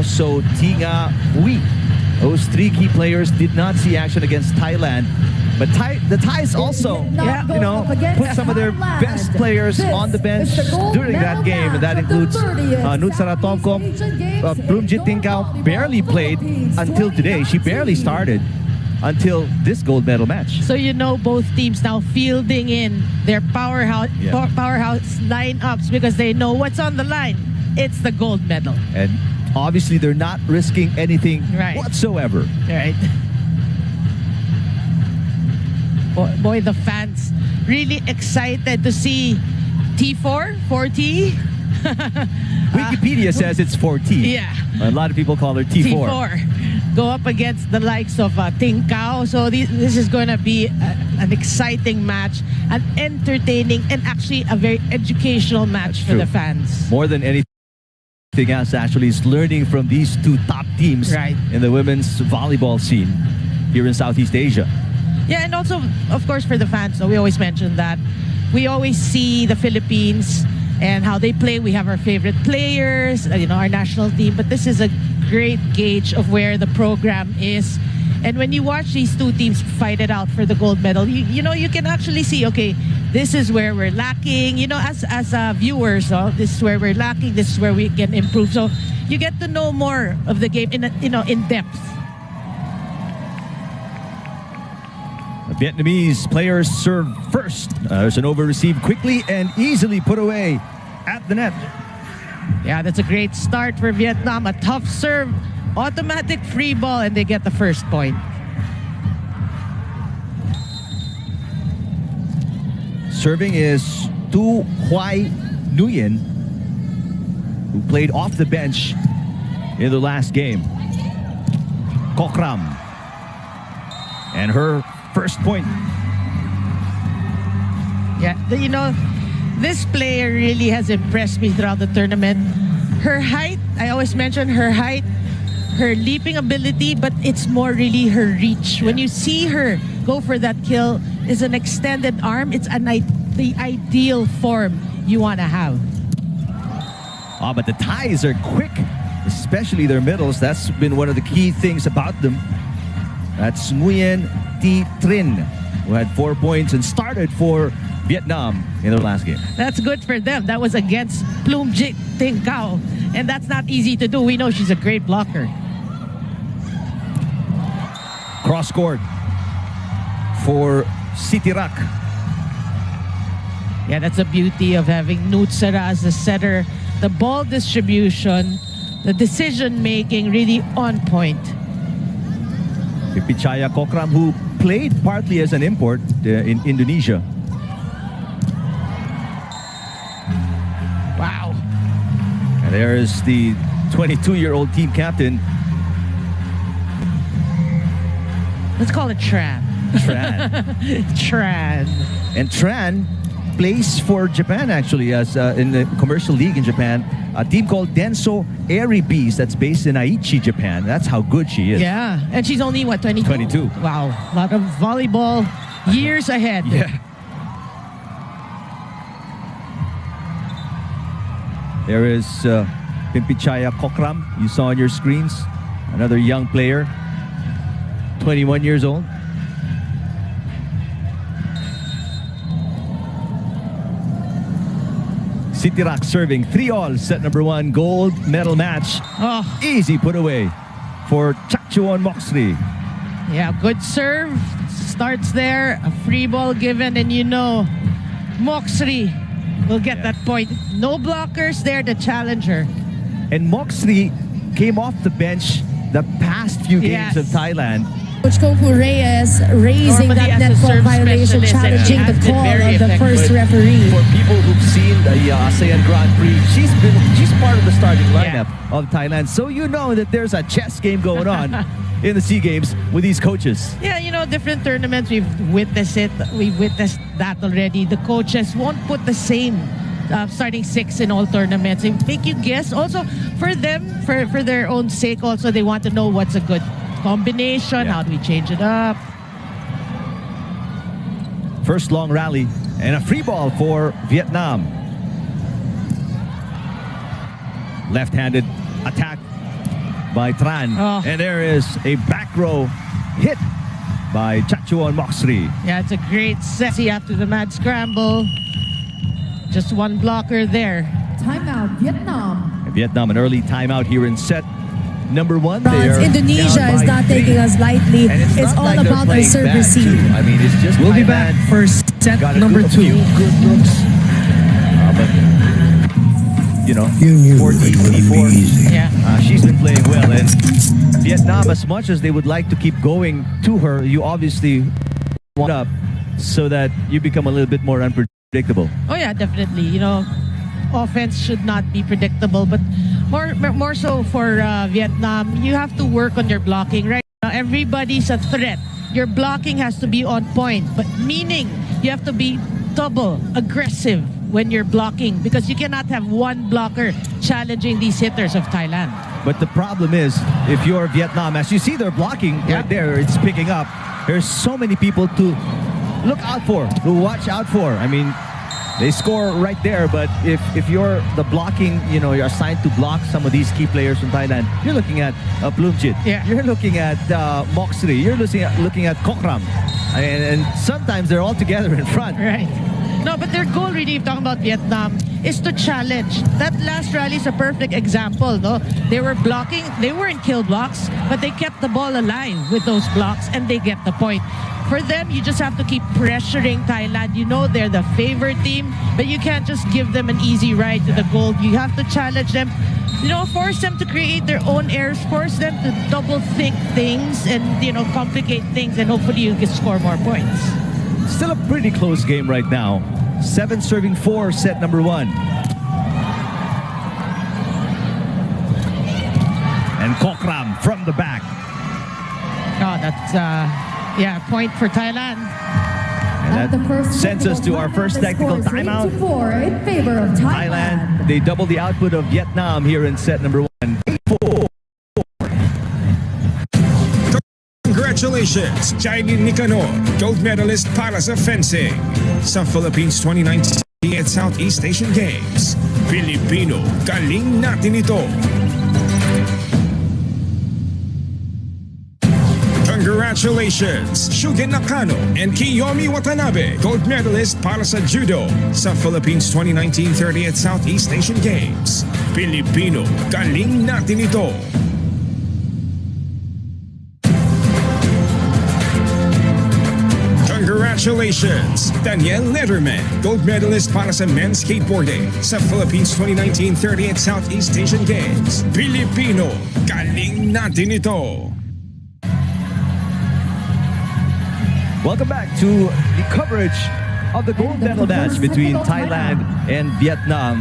also Tinga Ui. Those three key players did not see action against Thailand. But the Thais also, put some of their best players on the bench during that game. And that includes Nutsaratovko. Plumjit Tingkao barely played until today. She barely started until this gold medal match. So both teams now fielding in their powerhouse lineups because they know what's on the line. It's the gold medal. And obviously they're not risking anything whatsoever. Right. Boy, the fans really excited to see T4, 4T. Wikipedia says it's 4T. Yeah. A lot of people call her T4. T4. Go up against the likes of Tingkao. So this is going to be an exciting match, an entertaining, and actually a very educational match for the fans. More than anything else, actually, is learning from these two top teams in the women's volleyball scene here in Southeast Asia. Yeah, and also, of course, for the fans, we always mention that we always see the Philippines and how they play. We have our favorite players, our national team, but this is a great gauge of where the program is. And when you watch these two teams fight it out for the gold medal, you can actually see, okay, this is where we're lacking. As viewers, this is where we're lacking. This is where we can improve. So you get to know more of the game in depth. The Vietnamese players serve first. There's an over received quickly and easily put away at the net. Yeah, that's a great start for Vietnam. A tough serve, automatic free ball, and they get the first point. Serving is Tu Hoai Nguyen, who played off the bench in the last game. Kokram. And her first point. Yeah, this player really has impressed me throughout the tournament. Her height, I always mention her height, her leaping ability, but it's more really her reach. Yeah. When you see her go for that kill, it's an extended arm. It's the ideal form you want to have. But the Thais are quick, especially their middles. That's been one of the key things about them. That's Nguyen Thi Trinh, who had 4 points and started for Vietnam in their last game. That's good for them. That was against Plumjit Tingkao, and that's not easy to do. We know she's a great blocker. Cross court for Sitirak. Yeah, that's the beauty of having Nutsara as the setter. The ball distribution, the decision making, really on point. Pipichaya Kokram, who played partly as an import in Indonesia. Wow. And there's the 22-year-old team captain. Let's call it Tran. Tran. And Tran plays for Japan, actually, as in the commercial league in Japan. A team called Denso Airy Bees that's based in Aichi, Japan. That's how good she is. Yeah, and she's only, what, 22? 22. Wow, a lot of volleyball years ahead. Yeah. There is Pimpichaya Kokram, you saw on your screens. Another young player, 21 years old. Sitirak serving 3-all, set number 1, gold medal match. Oh. Easy put away for Chakchuon Moksri. Yeah, good serve. Starts there, a free ball given, and Moksri will get that point. No blockers there to challenge her. And Moksri came off the bench the past few games of Thailand. Coach Kofu Reyes raising that net ball violation, challenging the call of the first referee. For people who've seen the ASEAN Grand Prix, she's part of the starting lineup of Thailand. So that there's a chess game going on in the SEA Games with these coaches. Yeah, different tournaments, we've witnessed it. We've witnessed that already. The coaches won't put the same starting 6 in all tournaments. They make you guess. Also, for them, for their own sake, also, they want to know what's a good combination. How do we change it up? First long rally and a free ball for Vietnam. Left-handed attack by Tran. Oh. And there is a back row hit by Chachuan Moxri. Yeah, it's a great set. See, after the mad scramble, just one blocker there. Timeout, Vietnam. Vietnam, an early timeout here in set number 1. There, Indonesia is not taking us lightly. It's all like about our service scene. I mean, it's just we'll be back for set number 2. Good looks. But, you know, 14-24. Yeah. She's been playing well. And Vietnam, as much as they would like to keep going to her, you obviously want up so that you become a little bit more unpredictable. Oh yeah, definitely. You know, offense should not be predictable, but more so for Vietnam, you have to work on your blocking. Right now, everybody's a threat. Your blocking has to be on point, but meaning you have to be double aggressive when you're blocking, because you cannot have one blocker challenging these hitters of Thailand. But the problem is, if you're Vietnam, as you see they're blocking right there, it's picking up. There's so many people to look out for, to watch out for. I mean, they score right there, but if you're the blocking, you know, you're assigned to block some of these key players from Thailand, you're looking at Plumjit, you're looking at Moxri, you're looking at Kokram, and sometimes they're all together in front. Right. No, but their goal really, if talking about Vietnam, is to challenge. That last rally is a perfect example, no? They were blocking, they weren't kill blocks, but they kept the ball alive with those blocks, and they get the point. For them, you just have to keep pressuring Thailand. You know they're the favorite team, but you can't just give them an easy ride to the goal. You have to challenge them, you know, force them to create their own errors, force them to double think things and, you know, complicate things, and hopefully you can score more points. Still a pretty close game right now. 7-4, set number 1. And Kokram from the back. Oh, that's yeah, point for Thailand. And that sends us to our first technical timeout. 8-4 in favor of Thailand. They double the output of Vietnam here in set number 1. 4. Congratulations, Jailin Nicanor, gold medalist para sa fencing sa Philippines 2019 at Southeast Asian Games. Pilipino, galing natin ito. Congratulations, Shugen Nakano and Kiyomi Watanabe, gold medalist para sa Judo sa Philippines 2019 30th Southeast Asian Games. Pilipino, galing natin ito. Congratulations, Daniel Letterman, gold medalist para sa men's skateboarding sa Philippines 2019 30th Southeast Asian Games. Pilipino, galing natin ito. Welcome back to the coverage of the gold medal match between Thailand and Vietnam.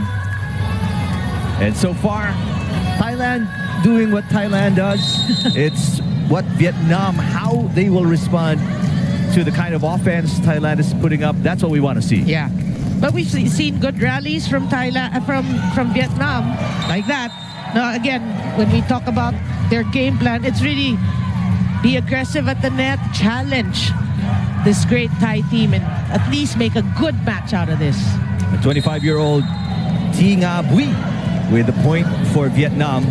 And so far, Thailand doing what Thailand does. It's what Vietnam, how they will respond to the kind of offense Thailand is putting up. That's what we want to see. Yeah. But we've seen good rallies from Thailand, from Vietnam, like that. Now, again, when we talk about their game plan, it's really be aggressive at the net, challenge this great Thai team, and at least make a good match out of this. A 25-year-old Thi Nga Bui with the point for Vietnam.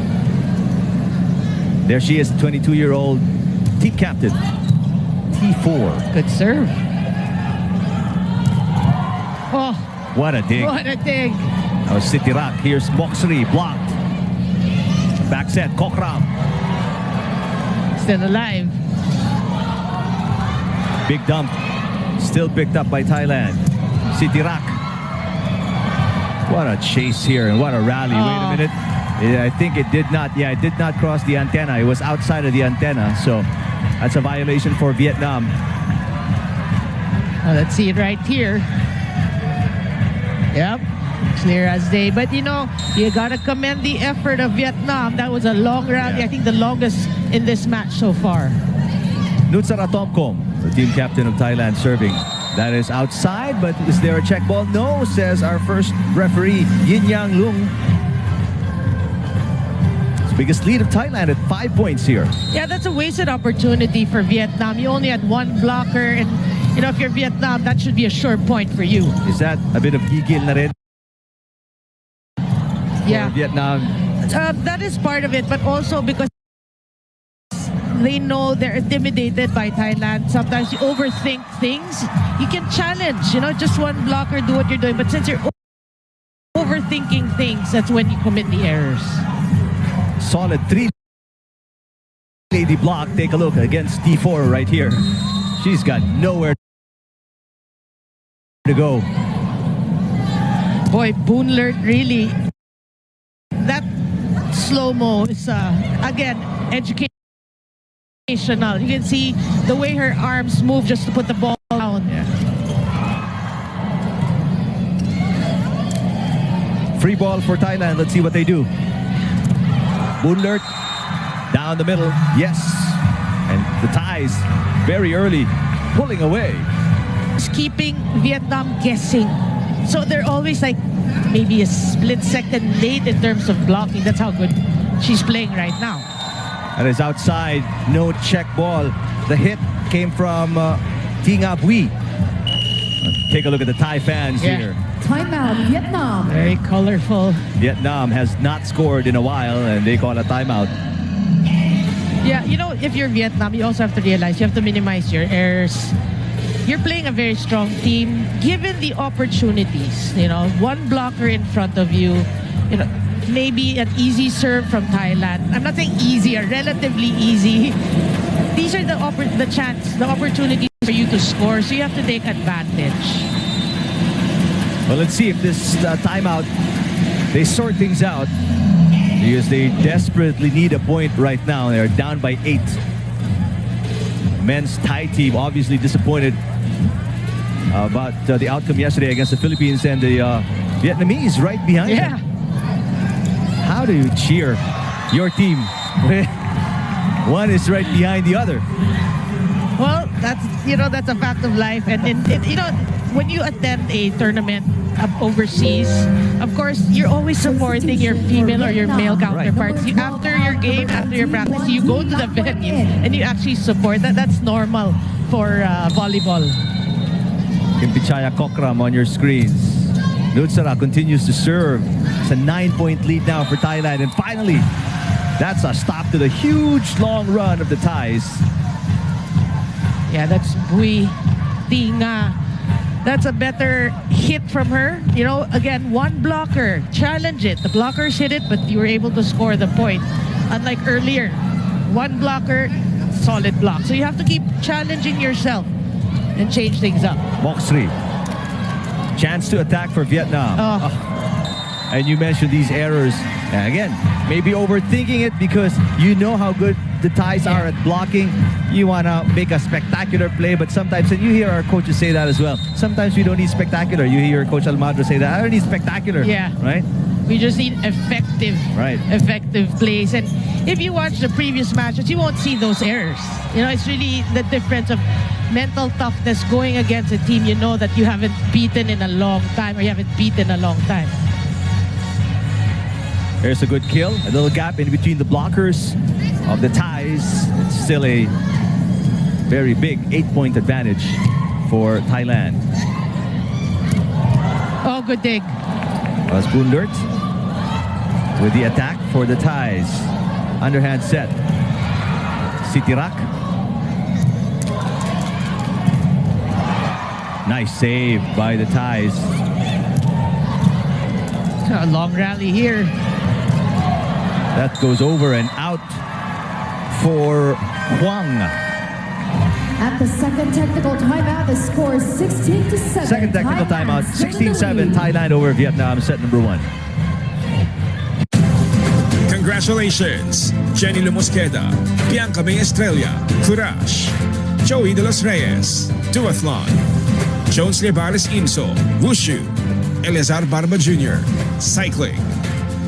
There she is, 22-year-old team captain, T4. Good serve. Oh, what a dig. What a dig. Now Sitirak, here's Moxri, blocked. Back set, Kokram. Still alive. Big dump, still picked up by Thailand. Sitirak. What a chase here and what a rally. Wait a minute. I think it did not, it did not cross the antenna. It was outside of the antenna. So that's a violation for Vietnam. Oh, let's see it right here. Yep, clear as day. But you know, you gotta commend the effort of Vietnam. That was a long rally. I think the longest in this match so far. Nutsara Tomkom, the team captain of Thailand, serving. That is outside, but is there a check ball? No, says our first referee, Yin Yang Lung. It's the biggest lead of Thailand at 5 points here. Yeah, that's a wasted opportunity for Vietnam. You only had one blocker, and you know, if you're Vietnam, that should be a sure point for you. Is that a bit of gigil na rin? Yeah, Vietnam. that is part of it, but also because they know they're intimidated by Thailand. Sometimes you overthink things. You can challenge, just one blocker, do what you're doing. But since you're overthinking things, that's when you commit the errors. Solid 3-lady block. Take a look against T4 right here. She's got nowhere to go. Boy, Boonlert really, that slow-mo is, again, educational. You can see the way her arms move just to put the ball down. Yeah. Free ball for Thailand. Let's see what they do. Boonlert down the middle. Yes. And the Thais very early pulling away. It's keeping Vietnam guessing. So they're always like maybe a split second late in terms of blocking. That's how good she's playing right now. That is outside. No check ball. The hit came from Tinga Bui. Take a look at the Thai fans here. Timeout, Vietnam. Very colorful. Vietnam has not scored in a while and they call a timeout. Yeah, if you're Vietnam, you also have to realize you have to minimize your errors. You're playing a very strong team. Given the opportunities, one blocker in front of you, maybe an easy serve from Thailand. I'm not saying easy, relatively easy. These are the opportunities for you to score, so you have to take advantage. Well, let's see if this timeout, they sort things out because they desperately need a point right now. They're down by 8. Men's Thai team obviously disappointed about the outcome yesterday against the Philippines, and the Vietnamese right behind them. How do you cheer your team? One is right behind the other. Well, that's a fact of life, and when you attend a tournament overseas, of course, you're always supporting your female or your male counterparts. Right. After your game, after your practice, you go to the venue and you actually support that. That's normal for volleyball. Kimpichaya Kokram on your screens. Nutsara continues to serve. It's a 9-point lead now for Thailand. And finally, that's a stop to the huge long run of the Thais. Yeah, that's Bui Tinga. That's a better hit from her. Again, one blocker. Challenge it. The blockers hit it, but you were able to score the point. Unlike earlier, one blocker, solid block. So you have to keep challenging yourself and change things up. Moxley. Chance to attack for Vietnam. And you mentioned these errors. And again, maybe overthinking it because you know how good the Thais are at blocking. You want to make a spectacular play, but sometimes, and you hear our coaches say that as well, sometimes we don't need spectacular. You hear Coach Almagro say that, I don't need spectacular. Yeah. Right? We just need effective plays. And if you watch the previous matches, you won't see those errors. It's really the difference of mental toughness going against a team you know that you haven't beaten in a long time, or you haven't beaten a long time. There's a good kill. A little gap in between the blockers of the Thais. It's still a very big 8-point advantage for Thailand. Oh, good dig. Was Boonlert with the attack for the Thais. Underhand set. Sitirak. Nice save by the Thais. A long rally here. That goes over and out for Huang. At the second technical timeout, the score is 16-7. Second technical timeout, 16-7, Thailand over Vietnam, set number 1. Congratulations, Jenny Lumosqueda, Bianca May Estrella, Courage, Joey De Los Reyes, Duathlon, Jones Lebares Inso, Wushu, Eleazar Barba Jr., Cycling,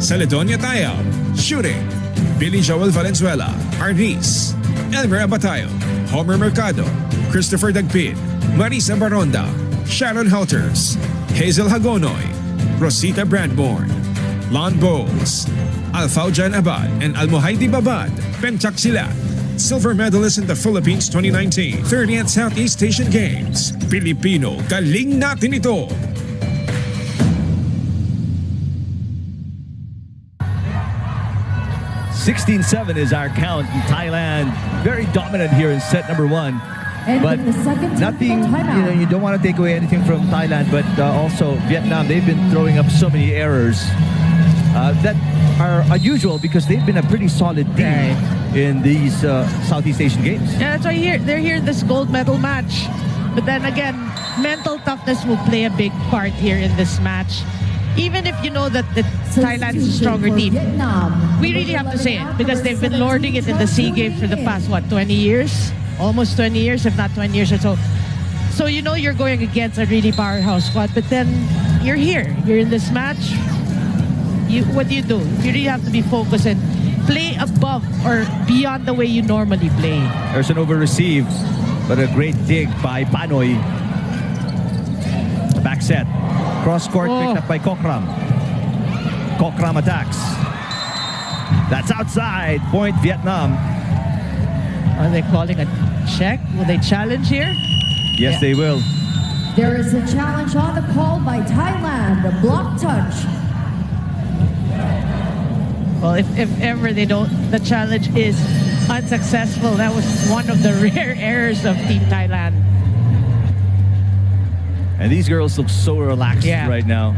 Celedonia Tayab, Shooting, Billy Joel Valenzuela, Arnis, Elmer Abatayo, Homer Mercado, Christopher Dagpin, Marisa Baronda, Sharon Helters, Hazel Hagonoy, Rosita Bradborn, Lon Bowles, Alfaujan Abad, and Almohaidi Babad, Pentak Silat, silver medalist in the Philippines 2019 30th Southeast Asian Games. Pilipino, galing natin ito! 16-7 is our count. Thailand very dominant here in set number 1. And But in the second nothing, timeout. you don't want to take away anything from Thailand, but also Vietnam, they've been throwing up so many errors that are unusual because they've been a pretty solid team in these Southeast Asian Games. Yeah, that's why they're here in this gold medal match. But then again, mental toughness will play a big part here in this match. Even if you know that Thailand is a stronger team, we really have to say it because they've been lording it in the SEA Games for the past, 20 years? Almost 20 years, if not 20 years or so. So you know you're going against a really powerhouse squad, but then you're here. You're in this match. What do? You really have to be focused and play above or beyond the way you normally play. There's an over-receive, but a great dig by Panoy. The back set. Cross-court picked up by Kokram. Kokram attacks. That's outside. Point Vietnam. Are they calling a check? Will they challenge here? Yes, they will. There is a challenge on the call by Thailand, a block touch. Well, if ever the challenge is unsuccessful, that was one of the rare errors of Team Thailand. And these girls look so relaxed right now.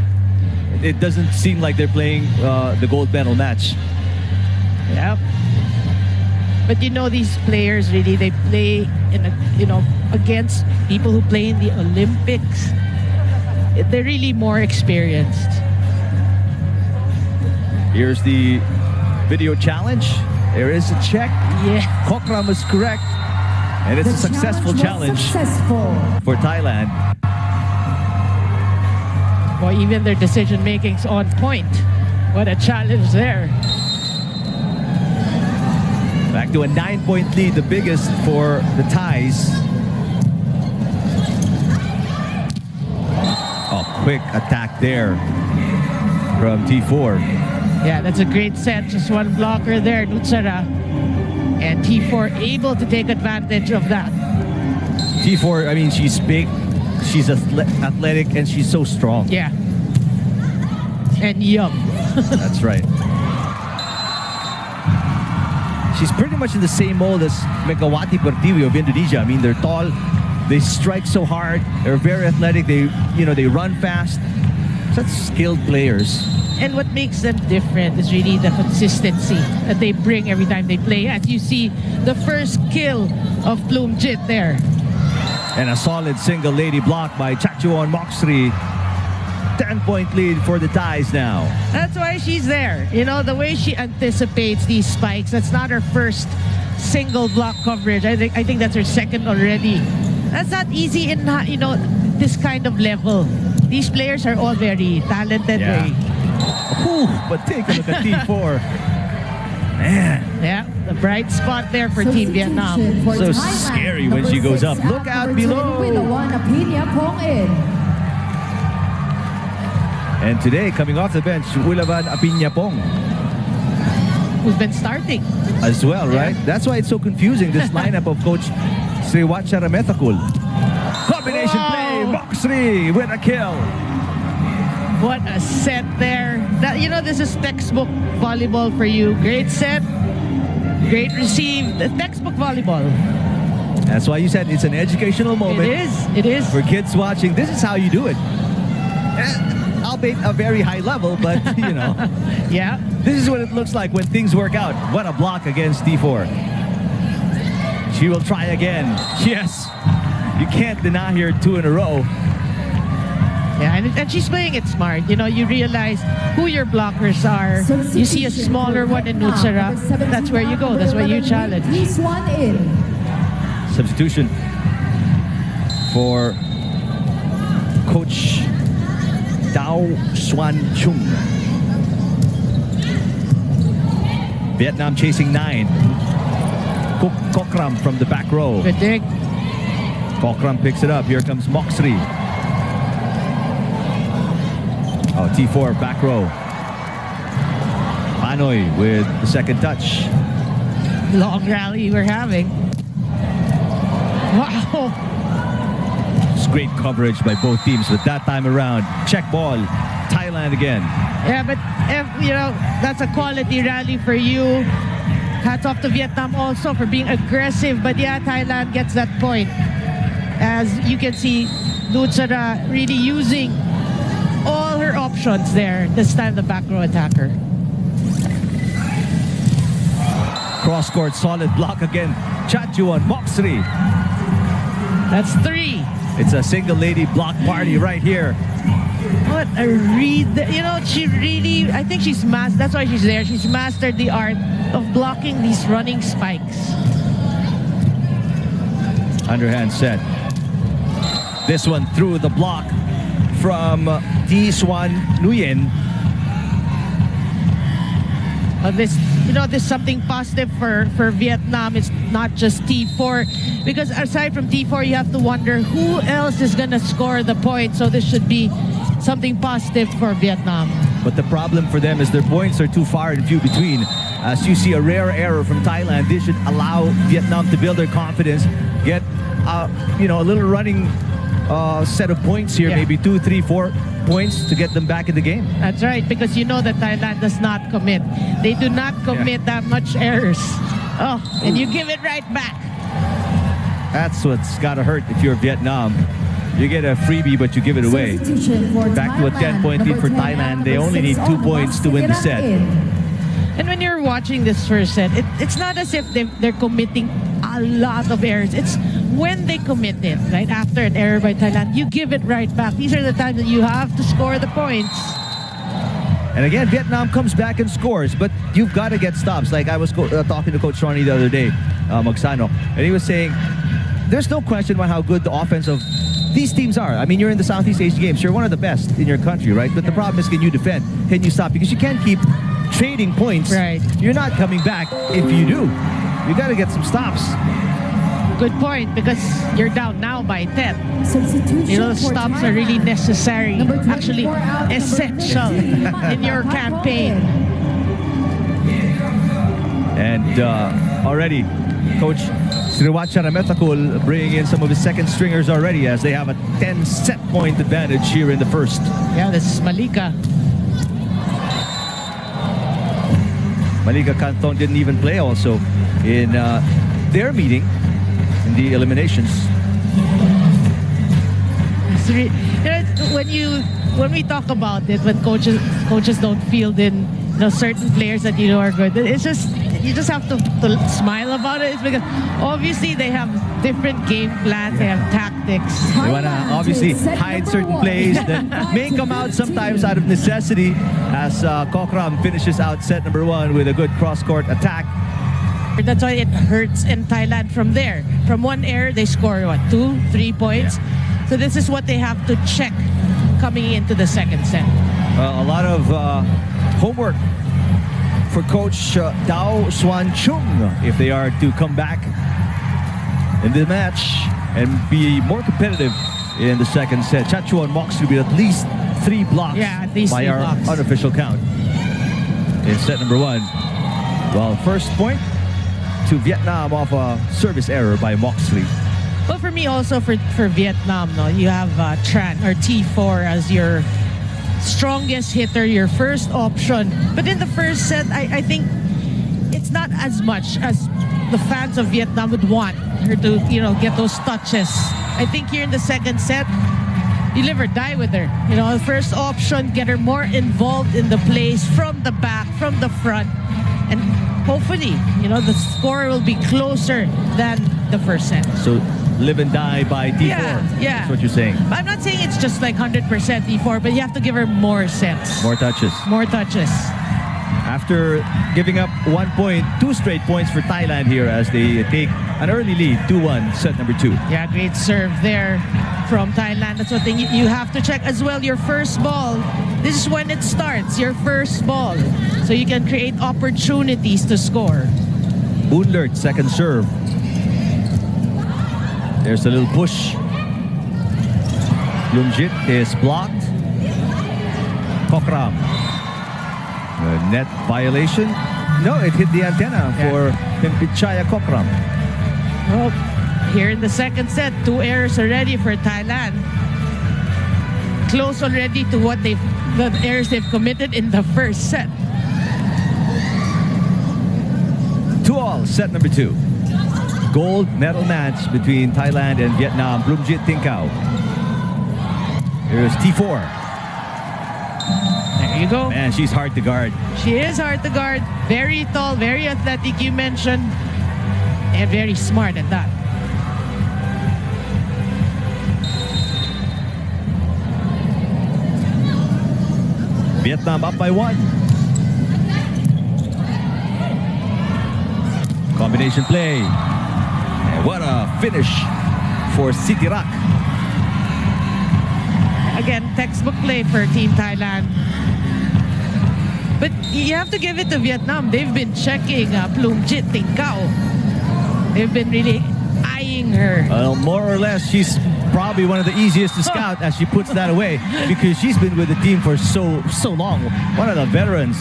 It doesn't seem like they're playing the gold medal match. Yep. But you know, these players really, they play against people who play in the Olympics. They're really more experienced. Here's the video challenge. There is a check. Yeah. Kokram is correct. And it's a successful challenge for Thailand. Well, even their decision making's on point. What a challenge there. Back to a 9-point lead, the biggest for the Thais. Oh, quick attack there from T4. Yeah, that's a great set. Just one blocker there, Nutsara. And T4 able to take advantage of that. T4, I mean, she's big, she's athletic, and she's so strong. Yeah. And young. That's right. She's pretty much in the same mold as Megawati Pertiwi of Indonesia. I mean, they're tall, they strike so hard, they're very athletic, they run fast. Such skilled players. And what makes them different is really the consistency that they bring every time they play. As you see, the first kill of Plumjit there. And a solid single lady block by Chachuan Moxri. 10-point lead for the Thais now. That's why she's there. You know, the way she anticipates these spikes, that's not her first single block coverage. I think that's her second already. That's not easy in, this kind of level. These players are all very talented. Yeah. But take a look at T4. Man. Yeah, the bright spot there for Team Vietnam. So scary when she goes up. Look out below. And today, coming off the bench, Ulavan Apiñapong. Who's been starting. As well, right? That's why it's so confusing, this lineup of Coach Sriwacha Ramethakul. Combination play, Moxri with a kill. What a set there. This is textbook volleyball for you. Great set, great receive. The textbook volleyball. That's why you said it's an educational moment. It is. For kids watching, this is how you do it. Albeit a very high level, but, Yeah. This is what it looks like when things work out. What a block against T4. She will try again. Yes. You can't deny her 2 in a row. Yeah, and she's playing it smart. You realize who your blockers are. You see a smaller one in Nutsara. That's where you go. That's where you challenge. Substitution for Coach Dao Xuan Chung. Vietnam chasing 9. Kokram from the back row. Good dig. Kokram picks it up. Here comes Moxri. Oh, T4 back row. Panoy with the second touch. Long rally we're having. Wow. It's great coverage by both teams, but that time around, check ball, Thailand again. Yeah, but that's a quality rally for you. hats off to Vietnam also for being aggressive. But yeah, Thailand gets that point. As you can see, Lutsara really using all her options there. This time the back row attacker. Cross-court, solid block again. Chachuan, Moxley. That's 3. It's a single lady block party right here. What a read. You know, she really, I think she's mastered, that's why she's there. She's mastered the art of blocking these running spikes. Underhand set. This one through the block from T-Swan Nguyen. This, you know, this is something positive for Vietnam. It's not just T4, because aside from T4, you have to wonder who else is going to score the point. So this should be something positive for Vietnam. But the problem for them is their points are too far and few between. As you see a rare error from Thailand, this should allow Vietnam to build their confidence, get you know, a little running set of points here, maybe 2, 3, 4 points to get them back in the game. That's right, because you know that Thailand does not commit. They do not commit that much errors. Oh, and you give it right back. That's what's got to hurt if you're Vietnam. You get a freebie, but you give it away. Back to a 10-point lead for Thailand. They only need 2 points to win the set. And when you're watching this first set, it's not as if they're committing a lot of errors. It's when they commit it, right after an error by Thailand, you give it right back. These are the times that you have to score the points. And again, Vietnam comes back and scores, but you've got to get stops. Like I was talking to Coach Ronnie the other day, Magsano, and he was saying, there's no question about how good the offense of these teams are. I mean, you're in the Southeast Asian Games. You're one of the best in your country, right? But the problem is, can you defend? Can you stop? Because you can't keep trading points. Right. You're not coming back if you do. You got to get some stops. Good point, because you're down now by 10. You know, stops are really necessary, actually essential in your campaign. And already, Coach Sriwacha Rametakul bringing in some of his second stringers already, as they have a 10-set point advantage here in the first. Yeah, this is Malika. Malika Canton didn't even play also in their meeting in the eliminations. When we talk about it, when coaches don't field in, you know, certain players that you know are good, it's just, you just have to smile about it. It's because obviously they have different game plans, they have tactics. They want to obviously hide certain plays that may come out sometimes out of necessity, as Kokram finishes out set number 1 with a good cross-court attack. That's why it hurts in Thailand from there. From one error, they score, what, 2, 3 points? Yeah. So this is what they have to check coming into the second set. A lot of homework for Coach Dao Swan Chung if they are to come back in the match and be more competitive in the second set. Chachuan Moxley with at least 3 blocks, at least by 3 our blocks. unofficial count in set number 1. Well, first point to Vietnam off a service error by Moxley. Well, for me also, for Vietnam, no, you have Tran or T4 as your strongest hitter, your first option. But in the first set, I think it's not as much as the fans of Vietnam would want her to, you know, get those touches. I think here in the second set, you live or die with her. You know, the first option, get her more involved in the plays from the back, from the front, and hopefully, you know, the score will be closer than the first set. So live and die by T4. Yeah. That's what you're saying. I'm not saying it's just like 100% T4, but you have to give her more sets. More touches. More touches. After giving up 1 point, 2 straight points for Thailand here as they take an early lead, 2-1, set number 2. Yeah, great serve there from Thailand. That's one thing you have to check as well. Your first ball, this is when it starts, your first ball. So you can create opportunities to score. Boonlert, second serve. There's a little push. Lumjit is blocked. Kokram. A net violation. No, it hit the antenna for Pimpichaya Kokram. Well, here in the second set, 2 errors already for Thailand. Close already to what the errors they've committed in the first set. 2 all. all, set number 2. Gold medal match between Thailand and Vietnam. Bloomjit Tinkau. Here's T4. There you go. Man, she's hard to guard. She is hard to guard. Very tall, very athletic, you mentioned. And very smart at that. Vietnam up by 1. Combination play. And what a finish for Sitirak. Again, textbook play for Team Thailand. But you have to give it to Vietnam. They've been checking Bloomjit Tinkau. They've been really eyeing her. Well, more or less, she's probably one of the easiest to scout as she puts that away because she's been with the team for so long. One of the veterans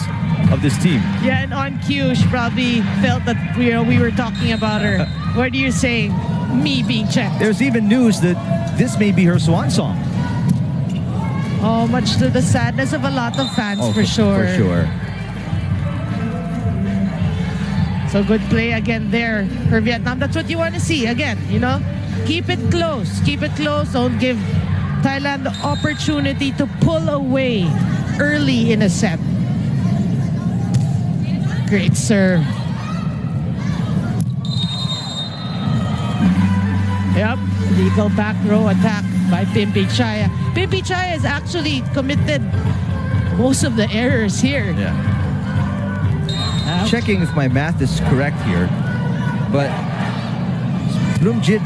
of this team. Yeah, and on cue, she probably felt that we were talking about her. What are you saying? Me being checked. There's even news that this may be her swan song. Oh, much to the sadness of a lot of fans, for sure. For sure. So good play again there for Vietnam. That's what you want to see. Again, keep it close. Keep it close. Don't give Thailand the opportunity to pull away early in a set. Great serve. Yep, legal back row attack by Pimpichaya. Pimpichaya has actually committed most of the errors here. Yeah. Checking if my math is correct here, but Bloomjit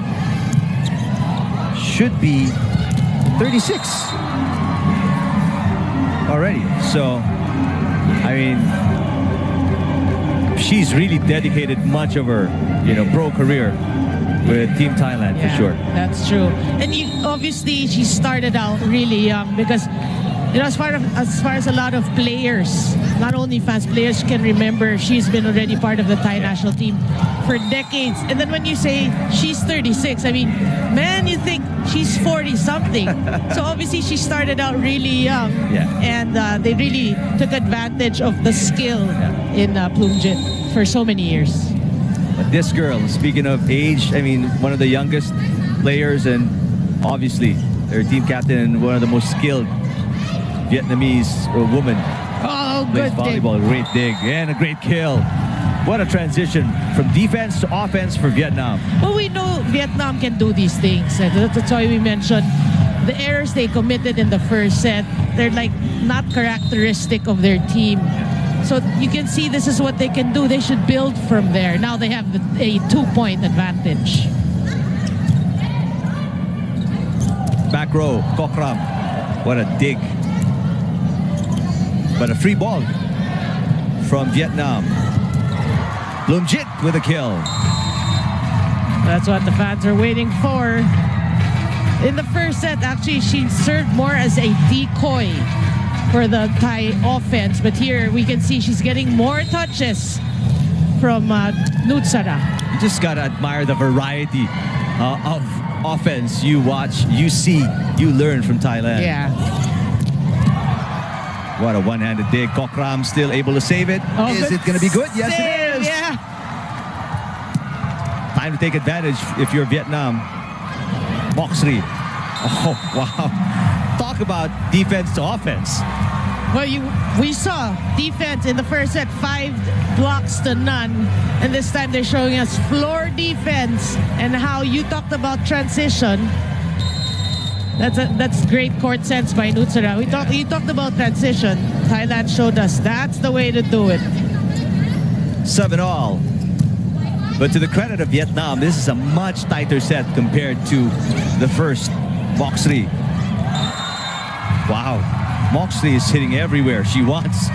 should be 36 already. So, I mean, she's really dedicated much of her, pro career with Team Thailand for sure. That's true. And obviously she started out really young because as far as a lot of players, not only fans, players can remember, she's been already part of the Thai national team for decades. And then when you say she's 36, I mean, man, you think she's 40-something. So obviously she started out really young. Yeah. And they really took advantage of the skill in Bloomjit for so many years. But this girl, speaking of age, I mean, one of the youngest players and obviously their team captain and one of the most skilled Vietnamese woman. Oh, Plays good volleyball. dig. Great dig and a great kill. What a transition from defense to offense for Vietnam. Well, we know Vietnam can do these things. That's why we mentioned the errors they committed in the first set. They're like not characteristic of their team. So you can see this is what they can do. They should build from there. Now they have a 2-point advantage. Back row, Kokram. What a dig. But a free ball from Vietnam. Bloomjit with a kill. That's what the fans are waiting for. In the first set, actually, she served more as a decoy for the Thai offense. But here we can see she's getting more touches from Nutsara. You just got to admire the variety of offense you watch, you see, you learn from Thailand. Yeah. What a one-handed dig. Kokram still able to save it. Is it going to be good? Yes, it is. Yeah. Time to take advantage if you're Vietnam. Moxley. Oh, wow. Talk about defense to offense. Well, we saw defense in the first set, 5 blocks to none. And this time they're showing us floor defense and how you talked about transition. That's great court sense by Nutsara. You talked about transition. Thailand showed us that's the way to do it. 7-all. But to the credit of Vietnam, this is a much tighter set compared to the first. Moxley. Wow. Moxley is hitting everywhere she wants.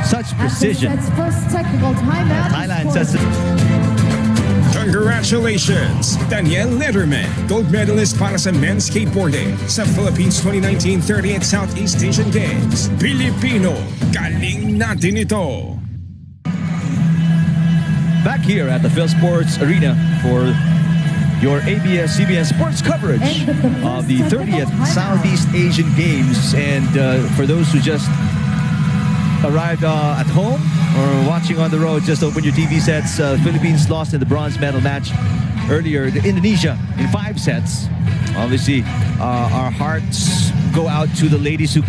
Such precision. First technical timeout. Thailand says it. Congratulations, Daniel Letterman, gold medalist para sa men's skateboarding sa Philippines 2019 30th Southeast Asian Games. Pilipino, galing natin ito. Back here at the Phil Sports Arena for your ABS-CBN sports coverage of the 30th Southeast Asian Games. And for those who just arrived at home or watching on the road, just open your TV sets. Philippines lost in the bronze medal match earlier to Indonesia in 5 sets. Obviously, our hearts go out to the ladies who,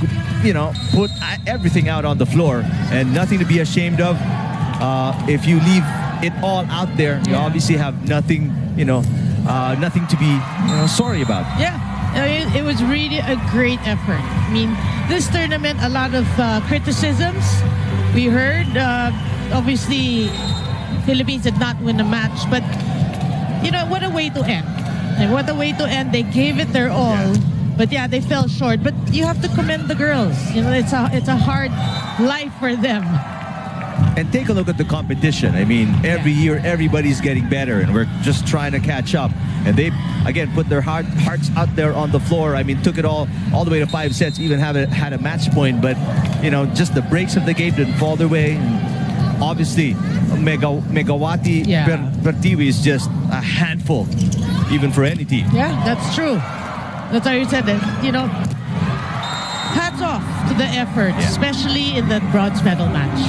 put everything out on the floor, and nothing to be ashamed of. If you leave it all out there, you obviously have nothing, nothing to be sorry about. Yeah, it was really a great effort. I mean, this tournament, a lot of criticisms we heard. Obviously, Philippines did not win the match, but what a way to end. And what a way to end. They gave it their all. Yeah. But yeah, they fell short. But you have to commend the girls. It's a hard life for them. And take a look at the competition. I mean, every year everybody's getting better, and we're just trying to catch up. And they, again, put their hearts out there on the floor. I mean, took it all the way to 5 sets, even had a match point. But, just the breaks of the game didn't fall their way. And obviously, Megawati Pertiwi is just a handful, even for any team. Yeah, that's true. That's how you said it. Hats off to the effort, especially in that bronze medal match.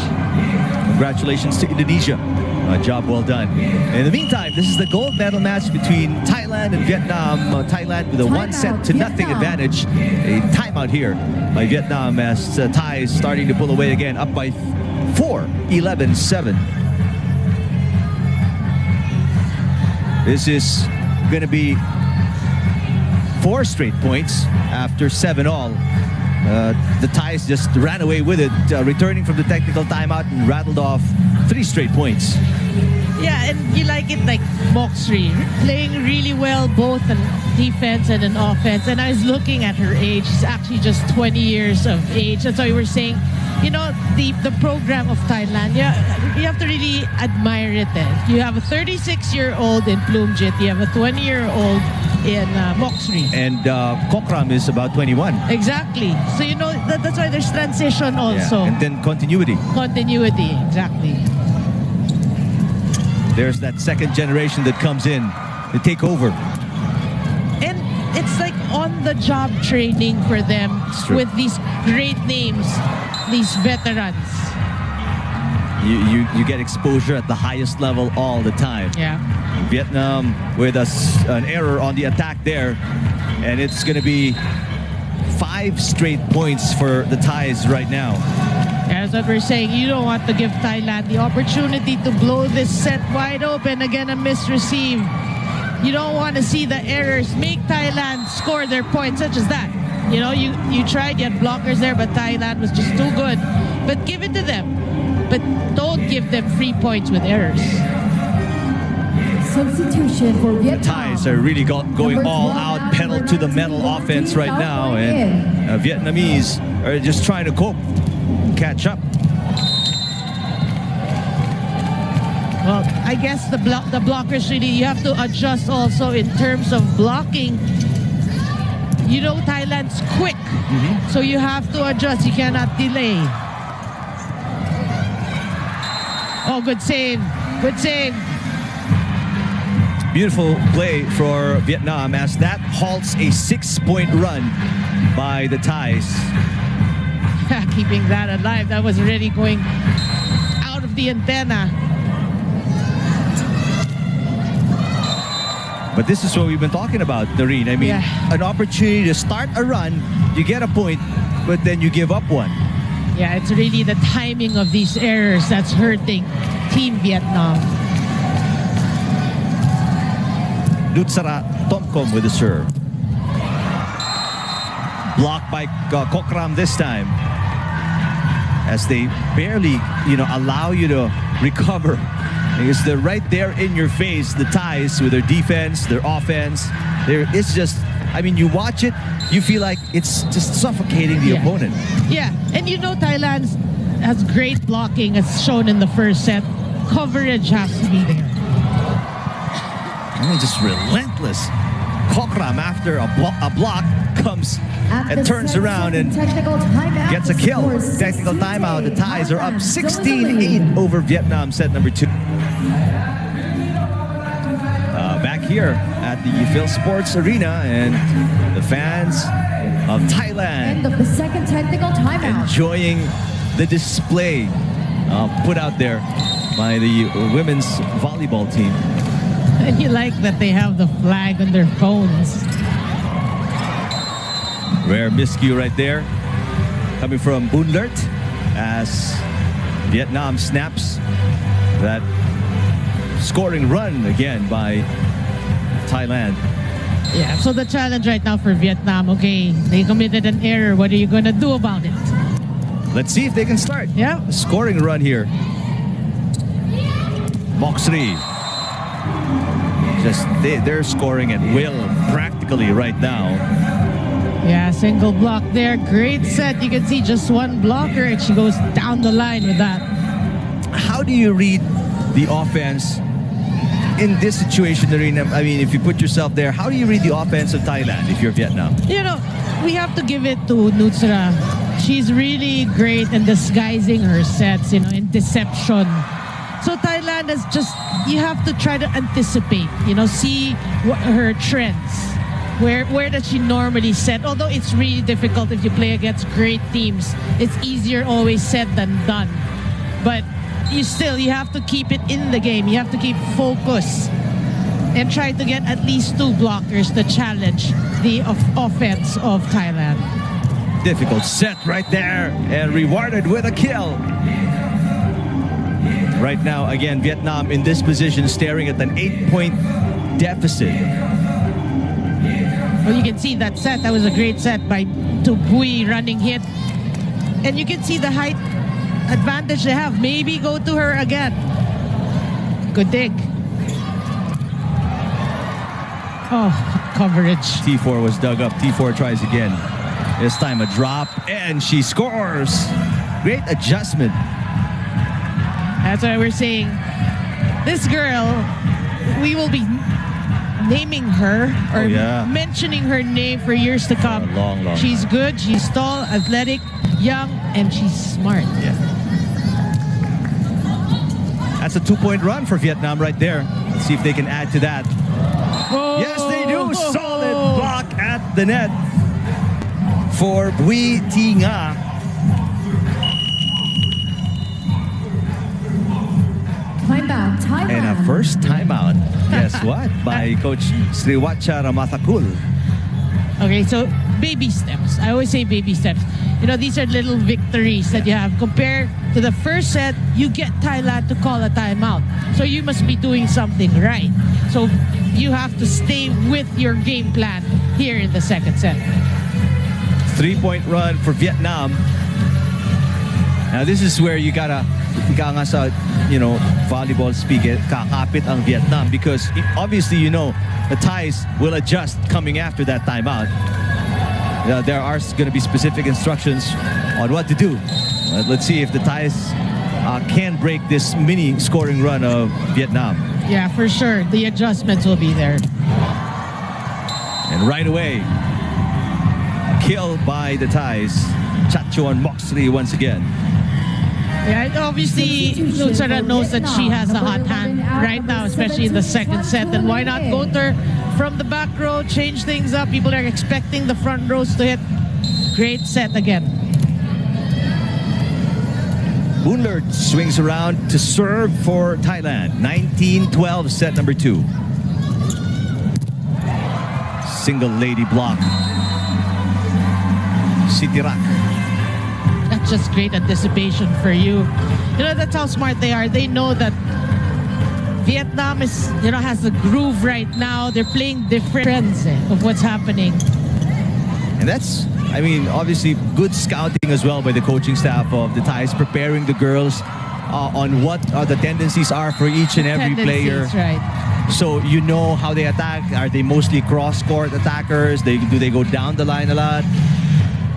Congratulations to Indonesia. Job well done. In the meantime, this is the gold medal match between Thailand and Vietnam. Thailand with a 1-0 advantage. A timeout here by Vietnam as Thai is starting to pull away again, up by 4, 11-7. This is going to be 4 straight points after 7-all. The Thais just ran away with it, returning from the technical timeout and rattled off 3 straight points. Yeah, and you like it like Moxrey, playing really well both in defense and in offense. And I was looking at her age. She's actually just 20 years of age. That's why we were saying, the program of Thailand, you have to really admire it. You have a 36-year-old in Plumjit. You have a 20-year-old in Moxrey. And Kokram is about 21. Exactly. So, that's why there's transition also. Yeah. And then continuity. Continuity, exactly. There's that second generation that comes in to take over. And it's like on-the-job training for them with these great names, these veterans. You get exposure at the highest level all the time. Yeah. Vietnam with an error on the attack there, and it's going to be 5 straight points for the Thais right now. That's what we're saying. You don't want to give Thailand the opportunity to blow this set wide open. Again, a misreceive. You don't want to see the errors make Thailand score their points, such as that. You tried, you had blockers there, but Thailand was just too good. But give it to them. But don't give them free points with errors. Substitution for Vietnam. The Thais are really going all out, pedal to the metal offense right now. And Vietnamese are just trying to cope, catch up. Well, I guess the blockers really, you have to adjust also in terms of blocking. Thailand's quick, so you have to adjust. You cannot delay. Oh, good save. Good save. Beautiful play for Vietnam as that halts a 6-point run by the Thais. Keeping that alive. That was already going out of the antenna. But this is what we've been talking about, Doreen. I mean, an opportunity to start a run, you get a point, but then you give up one. Yeah, it's really the timing of these errors that's hurting Team Vietnam. Lutsara Tomkom with the serve. Blocked by Kokram this time. As they barely, allow you to recover. Because they're right there in your face, the Thais, with their defense, their offense. It's just, you watch it, you feel like it's just suffocating the opponent. Yeah, and Thailand has great blocking as shown in the first set. Coverage has to be there. Just relentless. Kokram, after a block, comes and turns around and gets a kill. Technical timeout. The Thais are up 16-8 over Vietnam, set number 2. Back here at the Phil Sports Arena, and the fans of Thailand end of the second technical timeout, enjoying the display put out there by the women's volleyball team. And you like that they have the flag on their phones. Rare miscue right there. Coming from Boonlert as Vietnam snaps that scoring run again by Thailand. Yeah, so the challenge right now for Vietnam, okay, they committed an error. What are you going to do about it? Let's see if they can start. Yeah. A scoring run here. Moxley. Just they're scoring at will practically right now. Yeah, single block there. Great set. You can see just one blocker and she goes down the line with that. How do you read the offense in this situation, Narina? I mean, if you put yourself there, how do you read the offense of Thailand if you're Vietnam? You know, we have to give it to Nutsra. She's really great in disguising her sets, you know, in deception. So Thailand is just, you have to try to anticipate, you know, see what her trends. Where does she normally set? Although it's really difficult if you play against great teams. It's easier always said than done. But you have to keep it in the game. You have to keep focus and try to get at least 2 blockers to challenge the offense of Thailand. Difficult set right there and rewarded with a kill. Right now, again, Vietnam in this position staring at an 8-point deficit. Well, you can see that set. That was a great set by Bui running hit. And you can see the height advantage they have. Maybe go to her again. Good dig. Oh, coverage. T4 was dug up. T4 tries again. This time a drop, and she scores. Great adjustment. That's why we're saying this girl, we will be naming her or mentioning her name for years to come. Long. She's good, she's tall, athletic, young, and she's smart. Yeah. That's a 2-point run for Vietnam right there. Let's see if they can add to that. Oh, Yes, they do. Solid block at the net for Bui Thi Nga. Timeout. And a first timeout. Guess what? By Coach Sriwacha Ramathakul. Okay, so baby steps. I always say baby steps. You know, these are little victories that you have. Compared to the first set, you get Thailand to call a timeout. So you must be doing something right. So you have to stay with your game plan here in the second set. 3-point run for Vietnam. Now this is where you gotta nga sa, you know, volleyball speak, kakapit ang Vietnam, because obviously, you know, the Thais will adjust coming after that timeout. There are going to be specific instructions on what to do. Let's see if the Thais can break this mini scoring run of Vietnam. Yeah, for sure. The adjustments will be there. And right away, kill by the Thais. Chachuan Moxley once again. Yeah, obviously, Nutsara knows that she has a hot hand right now, especially in the second set. And why not go to her from the back row, change things up? People are expecting the front rows to hit. Great set again. Boonlert swings around to serve for Thailand. 19-12, set number 2. Single lady block. Sitirak. That's just great anticipation for you. You know, that's how smart they are. They know that Vietnam is, you know, has the groove right now. They're playing different trends of what's happening. And that's, I mean, obviously good scouting as well by the coaching staff of the Thais, preparing the girls on what the tendencies are for each and every player. Right. So you know how they attack. Are they mostly cross-court attackers? Do they go down the line a lot?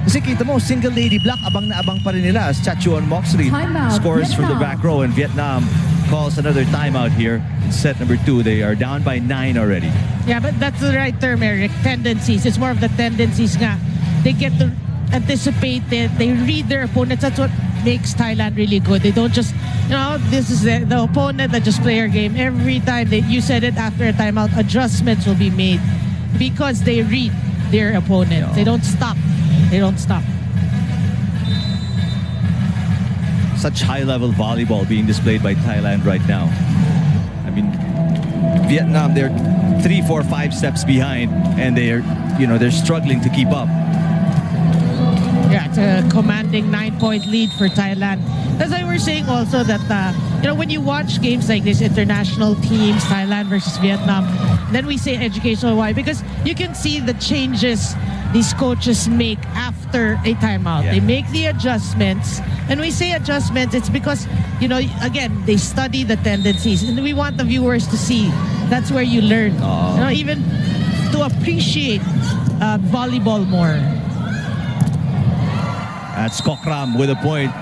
Kasi kita mo, single lady block, abang na abang pa rin nila as Chachuan Moxley scores from the back row, and Vietnam calls another timeout here. In set number 2, they are down by 9 already. Yeah, but that's the right term, Eric. Tendencies. It's more of the tendencies nga. They get to anticipate it. They read their opponents. That's what makes Thailand really good. They don't just, you know, this is the opponent that just play our game. Every time, you said it after a timeout, adjustments will be made because they read their opponent. They don't stop. They don't stop. such high-level volleyball being displayed by Thailand right now. I mean, Vietnam, they're 3, 4, 5 steps behind, and they're struggling to keep up. Yeah, it's a commanding 9-point lead for Thailand. That's why we're saying also that, when you watch games like this, international teams, Thailand versus Vietnam, then we say educational. Why? Because you can see the changes these coaches make after a timeout. Yeah. They make the adjustments. And we say adjustments, it's because, again, they study the tendencies. And we want the viewers to see. That's where you learn. Even to appreciate volleyball more. That's Kokram with a point.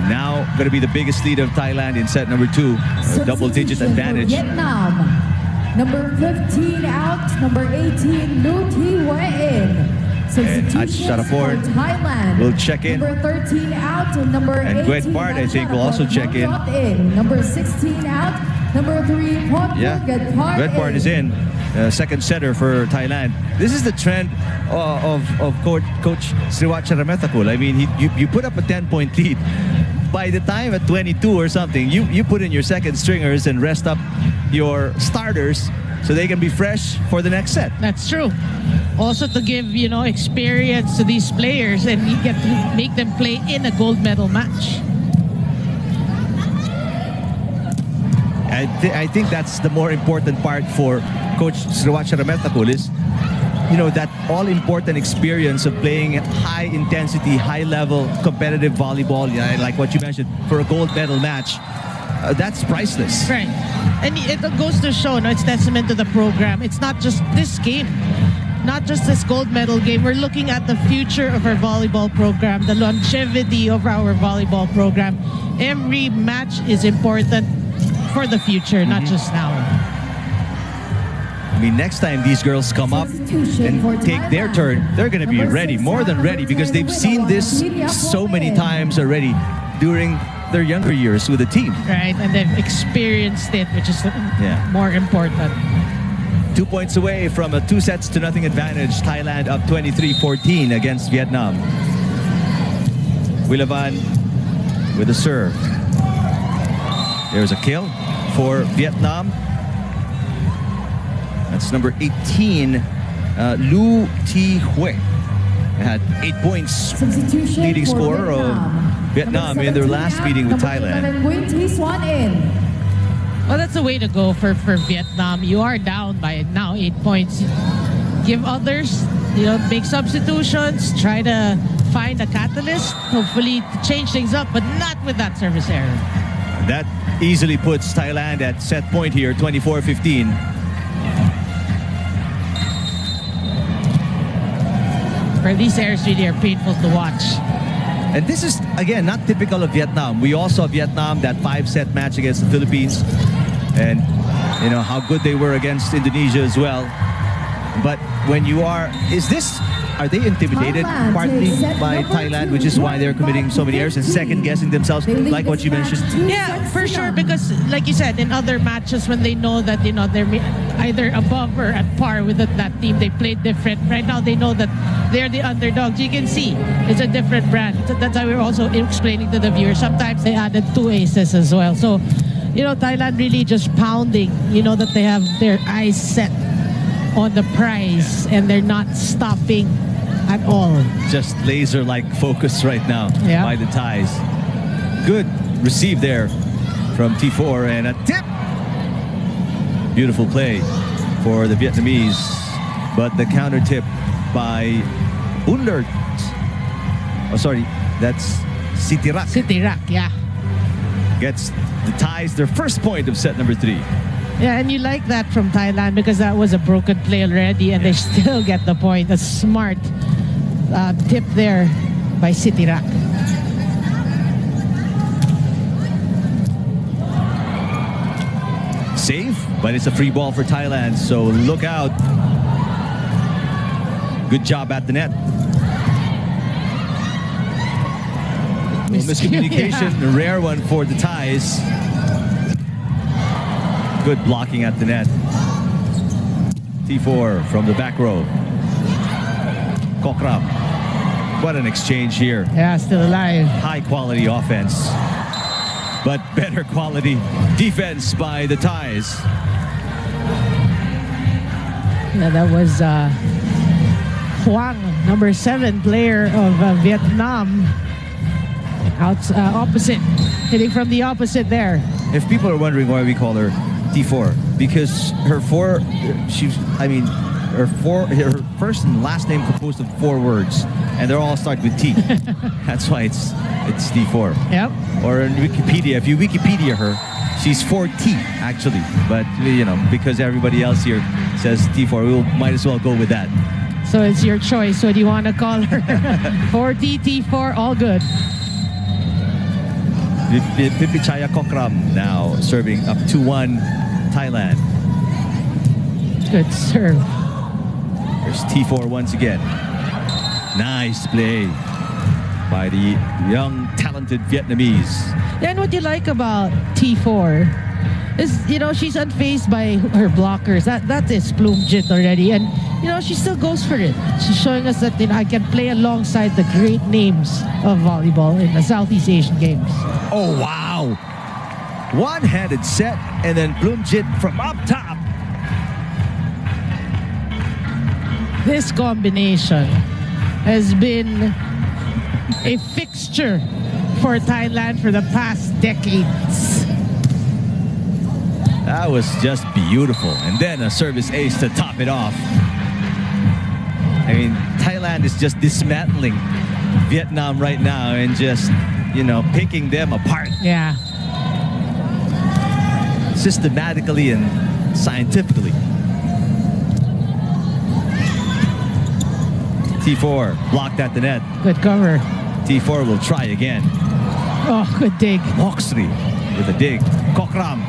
Now going to be the biggest lead of Thailand in set number 2. A double-digit advantage. Vietnam. Number 15 out, number 18, Lu Thi in. And Ach Sharaport Thailand will check in. Number 13 out, and number 18. And Gwet Bart, I think, will also check in. Number 16 out, number 3, Gwet Bart is in. Second setter for Thailand. This is the trend of Coach Sriwacha Rametakul. I mean, you put up a 10-point lead. By the time at 22 or something, you put in your second stringers and rest up your starters so they can be fresh for the next set. That's true. Also to give, experience to these players, and you get to make them play in a gold medal match. I think that's the more important part for Coach Sriwacha Rametakul is, that all-important experience of playing high-intensity, high-level competitive volleyball, like what you mentioned, for a gold medal match. That's priceless. Right. And it goes to show, it's testament to the program. It's not just this game, not just this gold medal game. We're looking at the future of our volleyball program, the longevity of our volleyball program. Every match is important for the future, not just now. I mean, next time these girls come up and take their turn, they're going to be ready, more than ready, because they've seen this so many times already during their younger years with the team. Right, and they've experienced it, which is more important. 2 points away from a 2-0 advantage. Thailand up 23-14 against Vietnam. Wilavan with a serve. There's a kill for Vietnam. That's number 18, Lu Thi had 8 points, leading scorer of Vietnam in their last meeting with Thailand. Well, that's the way to go for Vietnam. You are down by now 8 points. Give others, make substitutions, try to find a catalyst, hopefully to change things up, but not with that service error. That easily puts Thailand at set point here, 24-15. These errors really are painful to watch. And this is, again, not typical of Vietnam. We all saw Vietnam, that 5-set match against the Philippines. And, how good they were against Indonesia as well. But when you are... Are they intimidated partly by Thailand, which is why they're committing so many errors and second-guessing themselves, like what you mentioned? Yeah, for sure, because like you said, in other matches when they know that, they're either above or at par with that team, they played different. Right now, they know that they're the underdogs. You can see it's a different brand. That's why we're also explaining to the viewers. Sometimes they added 2 aces as well. So, Thailand really just pounding, that they have their eyes set on the prize and they're not stopping at all. Just laser-like focus right now by the Thais. Good receive there from T4 and a tip. Beautiful play for the Vietnamese, but the counter tip by Unlert. Oh, sorry, that's Sitirak. Sitirak, yeah. Gets the Thais their first point of set number 3. Yeah, and you like that from Thailand because that was a broken play already and they still get the point. A smart tip there by Sitirak. Save, but it's a free ball for Thailand, so look out. Good job at the net. Miscommunication, a rare one for the Thais. Good blocking at the net. T4 from the back row. Kokram. What an exchange here. Yeah, still alive. High quality offense. but better quality defense by the Thais. Yeah, that was Huang, number 7 player of Vietnam. Opposite, hitting from the opposite there. If people are wondering why we call her T4, because her first and last name composed of 4 words, and they all start with T. That's why it's T4. Yep. Or in Wikipedia, if you Wikipedia her, she's 4T actually. But because everybody else here says T4, we might as well go with that. So it's your choice. What do you want to call her? 4T, T4, all good. Pipichaya Kokram now serving up 2-1 Thailand. Good serve. There's T4 once again. Nice play by the young, talented Vietnamese. And what you like about T4 is, she's unfazed by her blockers. That is Plumjit already. And, she still goes for it. She's showing us that, I can play alongside the great names of volleyball in the Southeast Asian Games. Oh, wow. One-handed set, and then Plumjit from up top. This combination has been a fixture for Thailand for the past decades. That was just beautiful. And then a service ace to top it off. I mean, Thailand is just dismantling Vietnam right now and just, picking them apart. Yeah. Systematically and scientifically. T4 blocked at the net. Good cover. T4 will try again. Oh, good dig. Moxley with a dig. Kokram.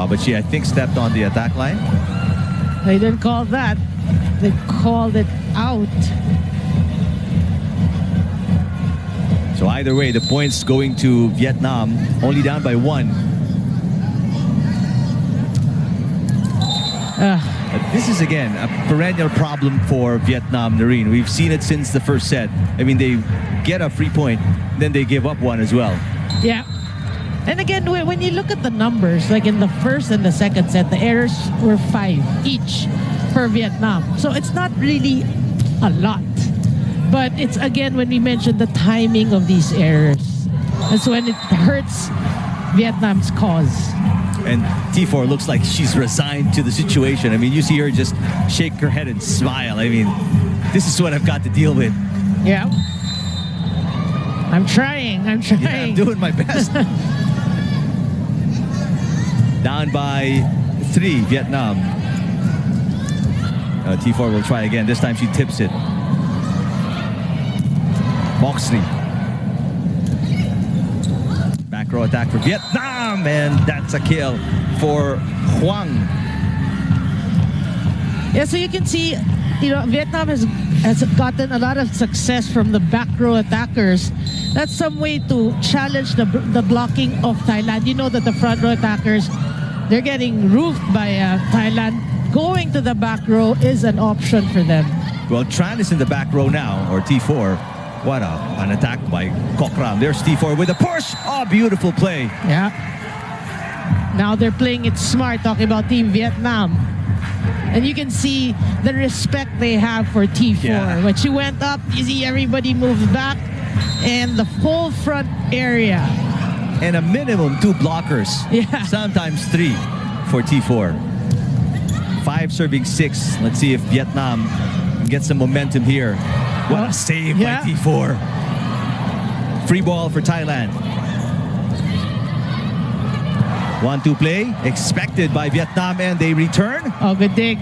But she, I think, stepped on the attack line. They didn't call that. They called it out. So either way, the points going to Vietnam, only down by 1. This is, again, a perennial problem for Vietnam, Noreen. We've seen it since the first set. I mean, they get a free point, then they give up one as well. Yeah. And again, when you look at the numbers, like in the first and the second set, the errors were 5 each for Vietnam. So it's not really a lot. But it's, again, when we mentioned the timing of these errors, that's when it hurts Vietnam's cause. And T4 looks like she's resigned to the situation. I mean, you see her just shake her head and smile. I mean, this is what I've got to deal with. Yeah. I'm trying. Yeah, I'm doing my best. Down by 3, Vietnam. T4 will try again. This time she tips it. Moxley. Back row attack for Vietnam, and that's a kill for Huang. Yeah, so you can see, Vietnam has gotten a lot of success from the back row attackers. That's some way to challenge the blocking of Thailand. You know that the front row attackers, they're getting roofed by Thailand. Going to the back row is an option for them. Well, Tran is in the back row now, or T4. What an attack by Kokram. There's T4 with a push. Oh, beautiful play. Yeah. Now they're playing it smart, talking about Team Vietnam. And you can see the respect they have for T4. Yeah. When she went up, you see everybody moved back. And the whole front area. And a minimum 2 blockers. Yeah. Sometimes 3 for T4. 5 serving 6. Let's see if Vietnam can get some momentum here. What a save by T4. Free ball for Thailand. 1-2 play expected by Vietnam, and they return. Oh, good dig.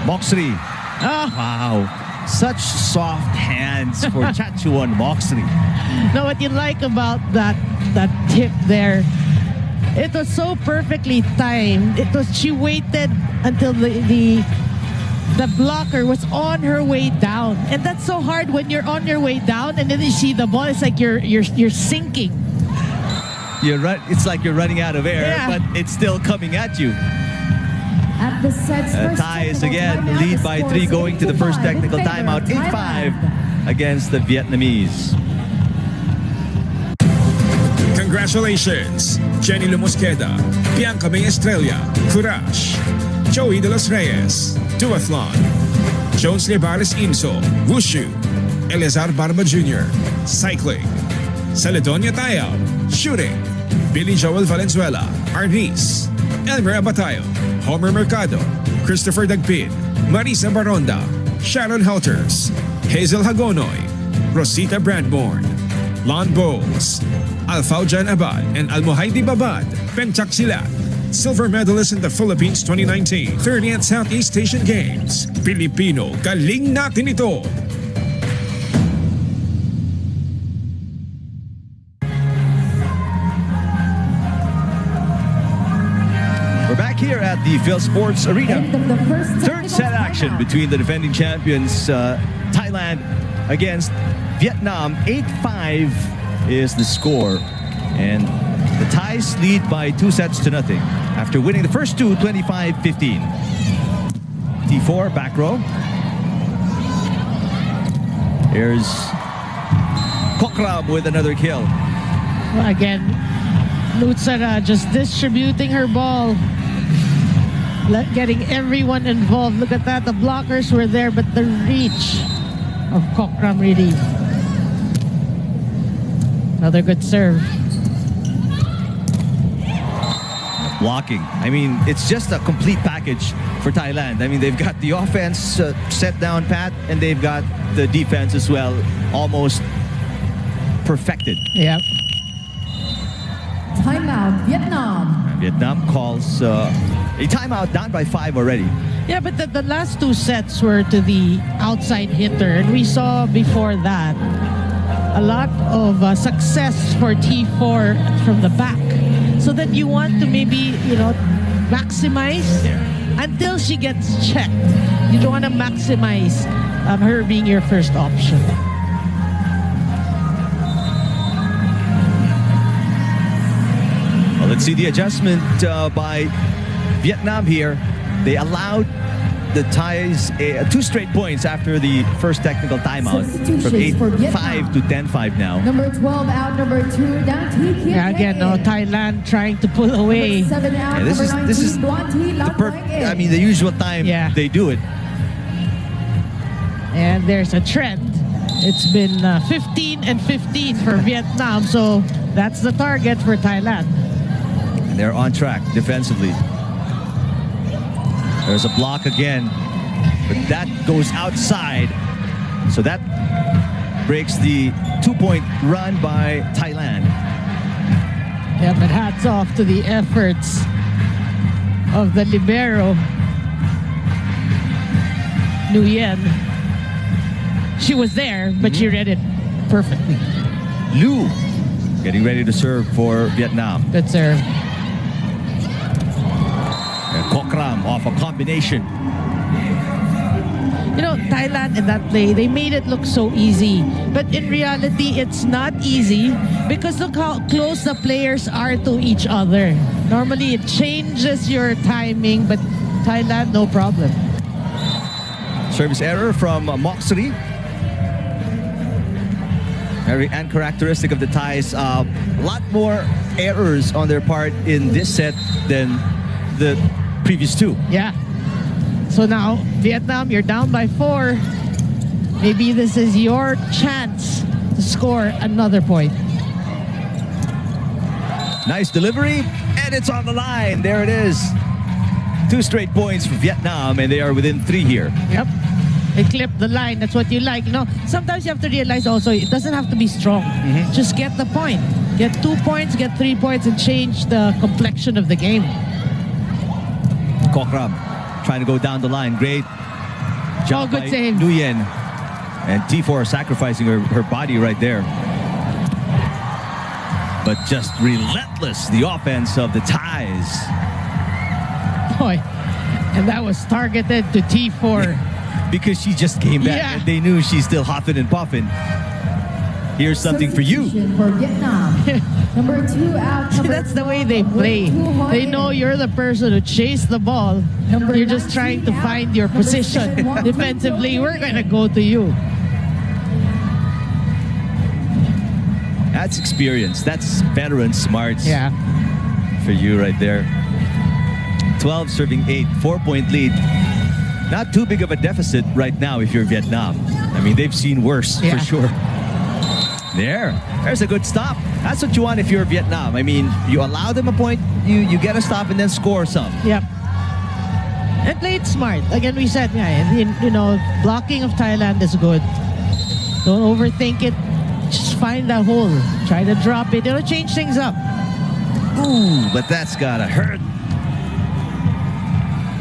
Moxley. Oh. Wow. Such soft hands for Chachuan Moxley. Now, what you like about that tip there, it was so perfectly timed. She waited until the blocker was on her way down, and that's so hard when you're on your way down and then you see the ball. It's like you're sinking. It's like you're running out of air, but it's still coming at you. At the set's first Thais technical again timeout, lead the by score 3 is going to the first 85 in technical favor timeout. of 8-5 Thailand. against the Vietnamese. Congratulations, Jenny Lumosqueda, Bianca May Estrella, Courage, Joey De Los Reyes, Duathlon, Jones Lebares Inso, Wushu, Eleazar Barba Jr., Cycling, Celedonia Tayao, Shooting, Billy Joel Valenzuela, Arnis, Elmer Abatayo, Homer Mercado, Christopher Dagpin, Marisa Baronda, Sharon Helters, Hazel Hagonoy, Rosita Brandborn, Lon Bowles, Alfaujan Abad, and Almohaidi Babad, Penchak Silat, silver medalist in the Philippines 2019 30th Southeast Asian Games. Pilipino, galing natin ito! We're back here at the Phil Sports Arena. End of the first Third set action between the defending champions, Thailand against Vietnam. 8-5 is the score. And the Thais lead by 2-0 after winning the first two, 25-15. T4, back row. Here's Kokram with another kill. Again, Nutsara just distributing her ball. Getting everyone involved. Look at that. The blockers were there, but the reach of Kokram really. Another good serve. Blocking. I mean, it's just a complete package for Thailand. I mean, they've got the offense set down pat, and they've got the defense as well, almost perfected. Yep. Timeout, Vietnam. And Vietnam calls a timeout, down by 5 already. Yeah, but the last two sets were to the outside hitter, and we saw before that a lot of success for T4 from the back. So that you want to maybe, maximize until she gets checked. You don't want to maximize her being your first option. Well, let's see the adjustment by Vietnam here. They allowed the Thais 2 straight points after the first technical timeout, from 8-5 to 10-5 now. Number 12 out, number 2 down. Yeah, again, Thailand trying to pull away. 7 out, This is the usual time they do it. And there's a trend. It's been 15 and 15 for Vietnam, so that's the target for Thailand. And they're on track defensively. There's a block again, but that goes outside. So that breaks the 2-point run by Thailand. Yeah, but hats off to the efforts of the libero, Nguyen. She was there, but she read it perfectly. Liu getting ready to serve for Vietnam. Good serve. Kokram off a combination. Thailand in that play, they made it look so easy. But in reality, it's not easy because look how close the players are to each other. Normally, it changes your timing, but Thailand, no problem. Service error from Moxley. Very uncharacteristic of the Thais. A lot more errors on their part in this set than the previous two. Yeah. So now, Vietnam, you're down by 4. Maybe this is your chance to score another point. Nice delivery, and it's on the line. There it is. 2 straight points for Vietnam, and they are within 3 here. Yep. They clip the line. That's what you like. Sometimes you have to realize also, it doesn't have to be strong. Just get the point. Get 2 points, get 3 points, and change the complexion of the game. Kokram trying to go down the line. Great job good by save. Nguyen. And T4 sacrificing her body right there. But just relentless, the offense of the Thais. Boy, and that was targeted to T4. Because she just came back and they knew she's still huffing and puffing. Here's something for you. For Vietnam. Number 2 out. That's the way they play. They know you're the person who chase the ball. You're just trying to find your position. Defensively, we're going to go to you. That's experience. That's veteran smarts. Yeah. For you right there. 12 serving 8, 4-point lead. Not too big of a deficit right now if you're Vietnam. I mean, they've seen worse for sure. There's a good stop. That's what you want if you're Vietnam. I mean, you allow them a point, you get a stop and then score some. Yep. And play it smart. Again, we said, blocking of Thailand is good. Don't overthink it. Just find a hole. Try to drop it. It'll change things up. Ooh, but that's gotta hurt.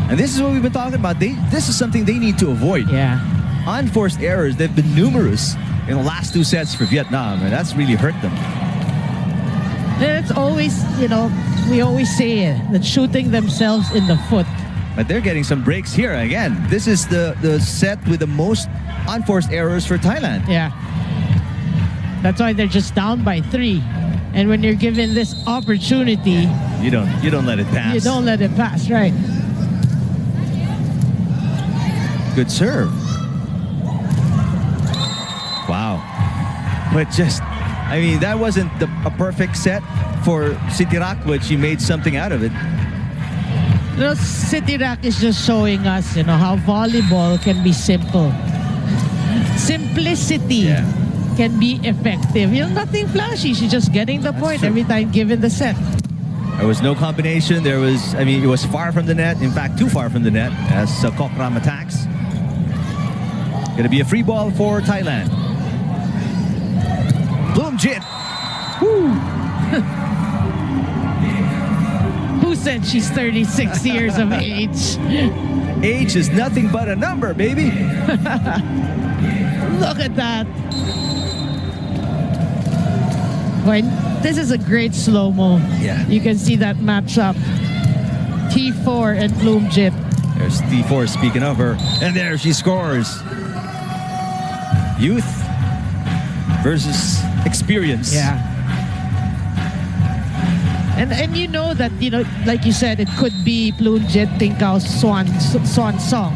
And this is what we've been talking about. This is something they need to avoid. Yeah. Unforced errors, they've been numerous in the last 2 sets for Vietnam, and that's really hurt them. And it's always, we always say it, that shooting themselves in the foot. But they're getting some breaks here. Again, this is the set with the most unforced errors for Thailand. Yeah. That's why they're just down by 3. And when you're given this opportunity, you don't let it pass. You don't let it pass, right? Good serve. Wow. But that wasn't a perfect set for Sitirak, but she made something out of it. Sitirak is just showing us, how volleyball can be simple. Simplicity can be effective. Nothing flashy. She's just getting the point every time given the set. There was no combination. It was far from the net. In fact, too far from the net as Kokram attacks. Gonna be a free ball for Thailand. Bloomjit. Who said she's 36 years of age? Age is nothing but a number, baby. Look at that. Boy, this is a great slow-mo. Yeah. You can see that matchup. T4 and Bloomjit. There's T4 speaking of her. And there she scores. Youth versus experience. Yeah. And you know that, like you said, it could be Bloomjit Tingkao's swan song.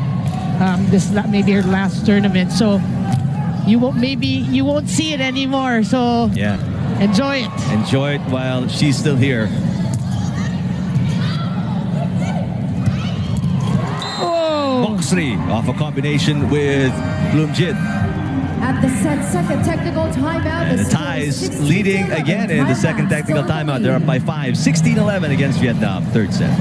Maybe her last tournament. So you won't see it anymore. So enjoy it. Enjoy it while she's still here. Oh. Moxley off a combination with Bloomjit. At the second technical timeout, and the Thais leading again in the second technical timeout. They're up by 5, 16-11 against Vietnam. Third set.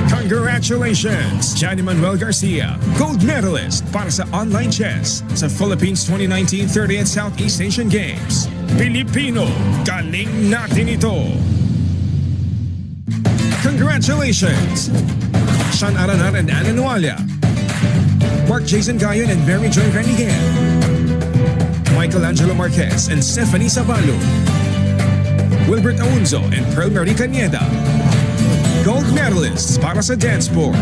Congratulations, Johnny Manuel Garcia, gold medalist para sa online chess sa Philippines 2019 30th Southeast Asian Games. Pilipino, galing natin ito. Congratulations, Sean Aranar and Ana Nualia, Mark Jason Gayon and Mary Joy Renigan, Michelangelo Marquez and Stephanie Sabalo, Wilbert Aunzo and Pearl Marie Cañeda. Gold medalists para sa dance sport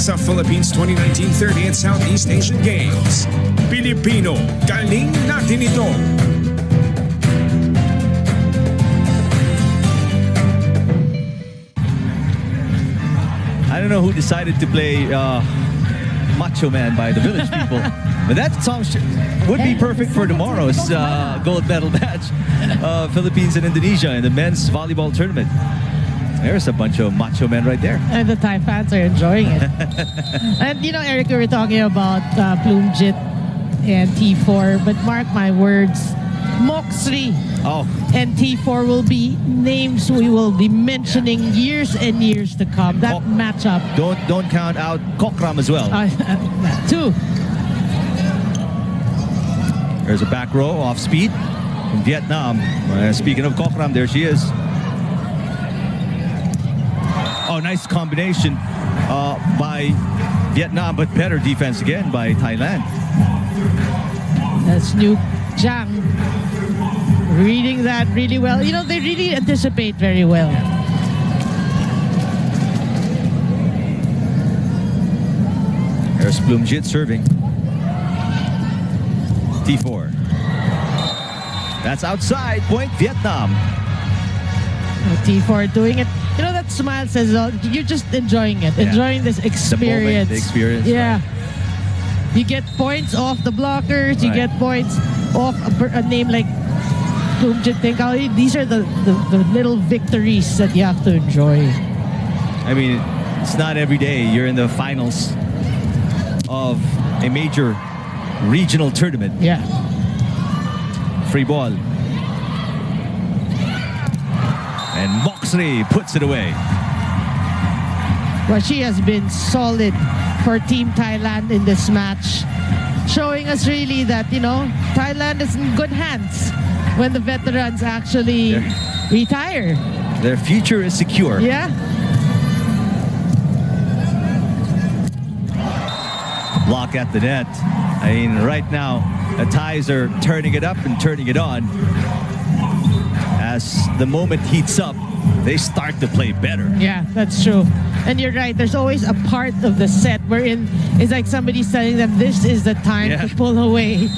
sa Philippines 2019 30th Southeast Asian Games. Pilipino, galing natin ito. I don't know who decided to play Macho Man by the Village People, but that song would be perfect for tomorrow's gold medal match, Philippines and Indonesia in the men's volleyball tournament. There's a bunch of macho men right there. And the Thai fans are enjoying it. And Eric, we were talking about Bloomjit and T4, but mark my words, Moxley and T4 will be names we will be mentioning years and years to come. That matchup. Don't count out Kokram as well. Too. There's a back row off speed from Vietnam. Speaking of Kokram, there she is. Oh, nice combination by Vietnam, but better defense again by Thailand. That's New Jang reading that really well. They really anticipate very well. There's Bloomjit serving. T4. That's outside. Point Vietnam. T4 doing it. That smile says you're just enjoying it, enjoying this experience. The experience. Yeah. Right. You get points off the blockers, you get points off a name like these are the little victories that you have to enjoy. I mean, it's not every day you're in the finals of a major regional tournament. Yeah. Free ball. And Moxley puts it away. Well, she has been solid for Team Thailand in this match, showing us really that, Thailand is in good hands when the veterans actually retire. Their future is secure. Yeah. Block at the net. I mean, right now, the Thais are turning it up and turning it on. As the moment heats up, they start to play better. Yeah, that's true. And you're right, there's always a part of the set wherein it's like somebody's telling them this is the time to pull away.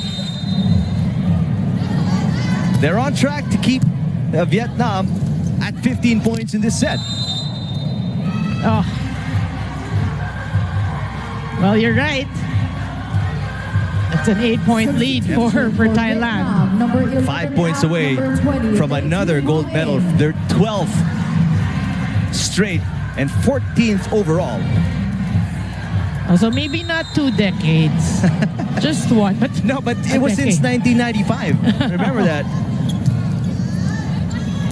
They're on track to keep Vietnam at 15 points in this set. Oh. Well, you're right. It's an 8-point lead for Thailand. 5 points away from another gold medal. Their 12th straight and 14th overall. So maybe not 2 decades, just one. But no, but it was since 1995. Remember that?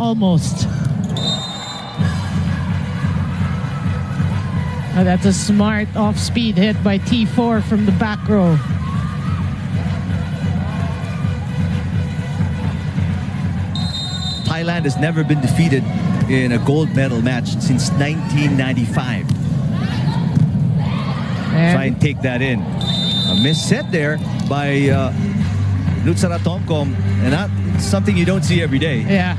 Almost. Oh, that's a smart off-speed hit by T4 from the back row. Thailand has never been defeated in a gold medal match since 1995. Try and take that in. A missed set there by Nutsara Tomkom, and that's something you don't see every day. Yeah.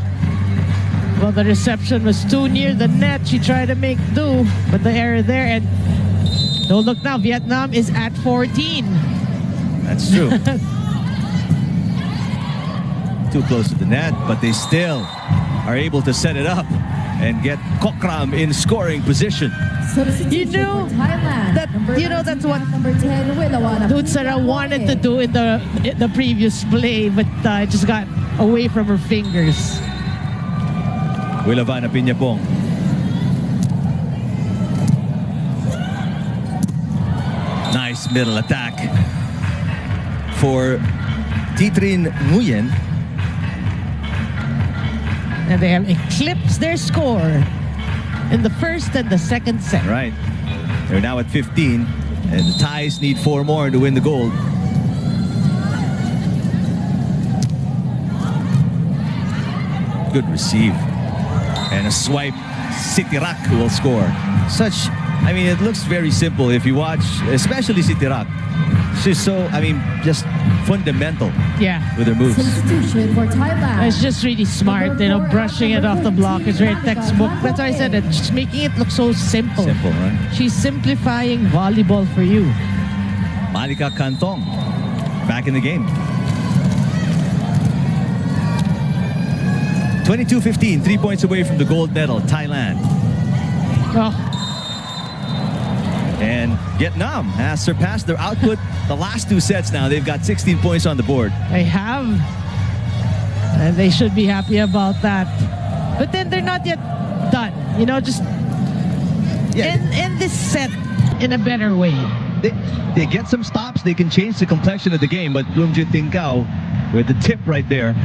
Well, the reception was too near the net. She tried to make do, but the error there. And don't look now, Vietnam is at 14. That's true. Too close to the net, but they still are able to set it up and get Kokram in scoring position. You know that's what Nutsara wanted to do in the previous play, but it just got away from her fingers. Wilavana Piñapong. Nice middle attack for Titrin Nguyen. And they have eclipsed their score in the first and the second set. Right. They're now at 15, and the Thais need 4 more to win the gold. Good receive. And a swipe. Sitirak will score. It looks very simple if you watch, especially Sitirak. She's so, just fundamental with her moves. Substitution for Thailand. It's just really smart, brushing it off the block is very textbook. That's why I said it, just making it look so simple. Simple, right? She's simplifying volleyball for you. Malika Kantong, back in the game. 22-15, 3 points away from the gold medal, Thailand. Oh. And Vietnam has surpassed their output the last 2 sets now. They've got 16 points on the board. They have. And they should be happy about that. But then they're not yet done. Just end this set in a better way. They get some stops, they can change the complexion of the game, but Lumjin Tingkao with the tip right there.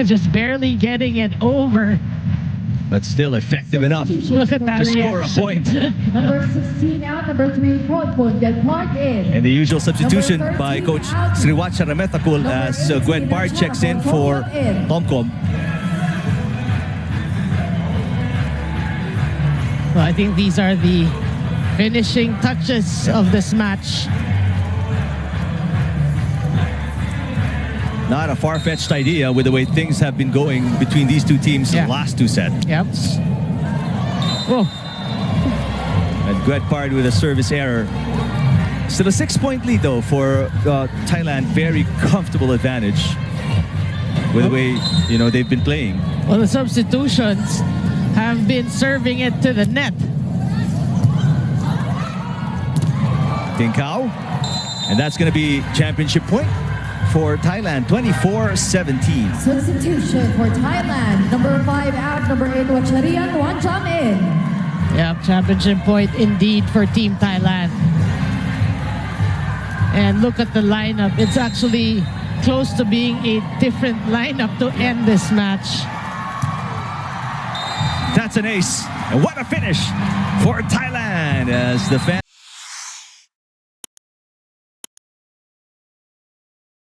Just barely getting it over. But still effective enough Look at that to score a point. Number 16 out, number 3 point get marked in. And the usual substitution by Coach Sriwacha Rametakul as Gwen Bard checks in for Tomkom. Well, I think these are the finishing touches of this match. Not a far-fetched idea with the way things have been going between these 2 teams in the last 2 sets. Yep. Whoa. And Guetpard with a service error. Still a 6-point lead though for Thailand. Very comfortable advantage with the way they've been playing. Well, the substitutions have been serving it to the net. Tinkao. And that's going to be championship point for Thailand, 24-17. Substitution for Thailand. Number 5 out, number 8, Wacharian Wanjamin. Yeah, championship point indeed for Team Thailand. And look at the lineup. It's actually close to being a different lineup to end this match. That's an ace. And what a finish for Thailand as the fans.